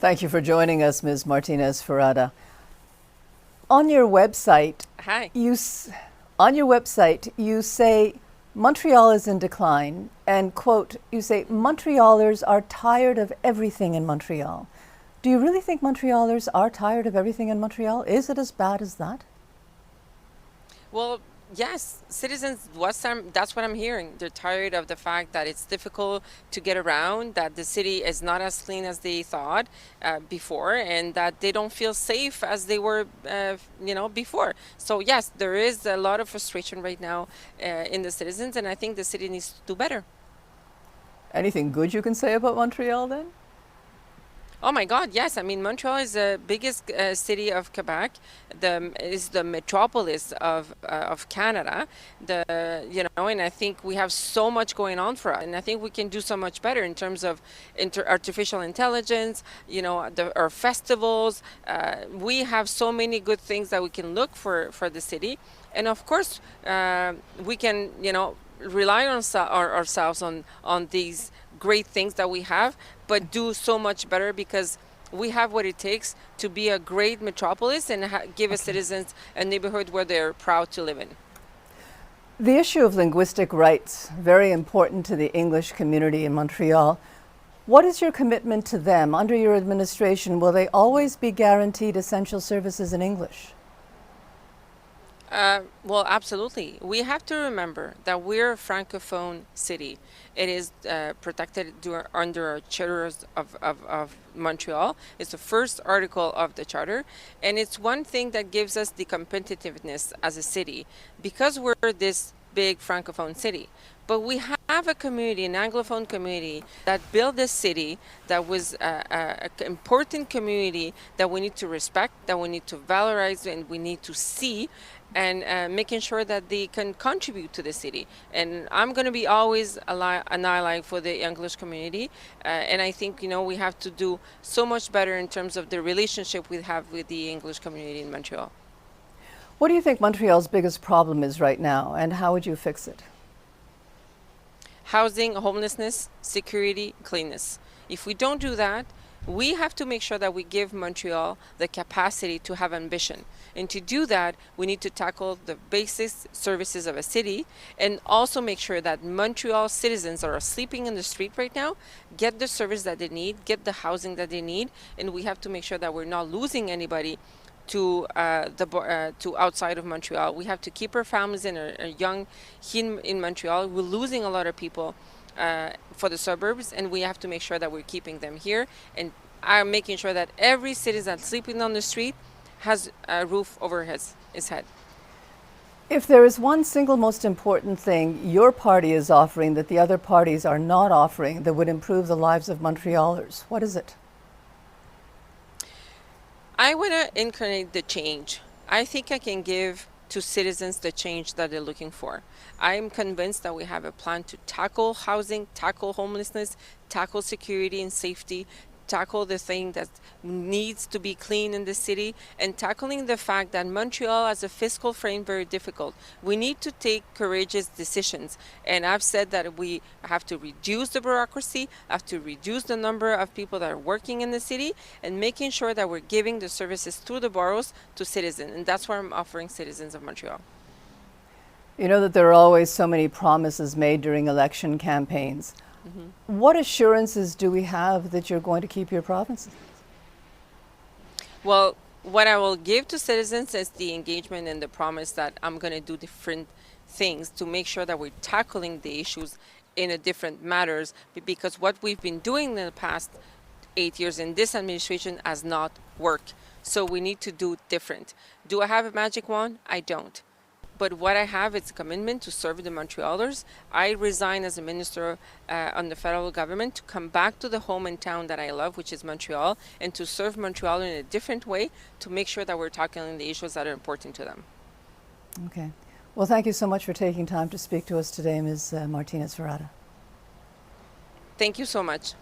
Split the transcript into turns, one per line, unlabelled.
Thank you for joining us, Ms. Martinez Ferrada. On your website,
Hi.
you say Montreal is in decline, and quote, you say Montrealers are tired of everything in Montreal. Do you really think Montrealers are tired of everything in Montreal? Is it as bad as that?
Well, yes, citizens, that's what I'm hearing. They're tired of the fact that it's difficult to get around, that the city is not as clean as they thought before, and that they don't feel safe as they were, before. So yes, there is a lot of frustration right now in the citizens, and I think the city needs to do better.
Anything good you can say about Montreal then?
Oh my God, yes. I mean, Montreal is the biggest city of Quebec. Is the metropolis of Canada. And I think we have so much going on for us, and I think we can do so much better in terms of artificial intelligence. Our festivals. We have so many good things that we can look for the city, and of course, we can rely on ourselves on these great things that we have, but do so much better because we have what it takes to be a great metropolis and give its citizens a neighborhood where they're proud to live in.
The issue of linguistic rights, very important to the English community in Montreal. What is your commitment to them? Under your administration, will they always be guaranteed essential services in English?
Well, absolutely. We have to remember that we're a francophone city. It is protected under our charters of Montreal. It's the first article of the charter, and it's one thing that gives us the competitiveness as a city because we're this big francophone city. But we have a community, an Anglophone community, that built this city, that was an important community that we need to respect, that we need to valorize, and we need to see, and making sure that they can contribute to the city. And I'm going to be always an ally for the English community. And I think, we have to do so much better in terms of the relationship we have with the English community in Montreal.
What do you think Montreal's biggest problem is right now, and how would you fix it?
Housing, homelessness, security, cleanness. If we don't do that, we have to make sure that we give Montreal the capacity to have ambition. And to do that, we need to tackle the basic services of a city and also make sure that Montreal citizens that are sleeping in the street right now get the service that they need, get the housing that they need, and we have to make sure that we're not losing anybody to outside of Montreal. We have to keep our families and our young in Montreal. We're losing a lot of people for the suburbs, and we have to make sure that we're keeping them here and are making sure that every citizen sleeping on the street has a roof over his head.
If there is one single most important thing your party is offering that the other parties are not offering that would improve the lives of Montrealers, what is it?
I want to incarnate the change. I think I can give to citizens the change that they're looking for. I am convinced that we have a plan to tackle housing, tackle homelessness, tackle security and safety, tackle the thing that needs to be clean in the city, and tackling the fact that Montreal has a fiscal frame very difficult. We need to take courageous decisions, and I've said that we have to reduce the bureaucracy, have to reduce the number of people that are working in the city, and making sure that we're giving the services through the boroughs to citizens, and that's what I'm offering citizens of Montreal.
You know that there are always so many promises made during election campaigns. Mm-hmm. What assurances do we have that you're going to keep your promises?
Well, what I will give to citizens is the engagement and the promise that I'm going to do different things to make sure that we're tackling the issues in a different matters, because what we've been doing in the past 8 years in this administration has not worked. So we need to do different. Do I have a magic wand? I don't. But what I have is a commitment to serve the Montrealers. I resign as a minister on the federal government to come back to the home and town that I love, which is Montreal, and to serve Montreal in a different way to make sure that we're tackling the issues that are important to them.
Okay. Well, thank you so much for taking time to speak to us today, Ms. Martinez Ferrada.
Thank you so much.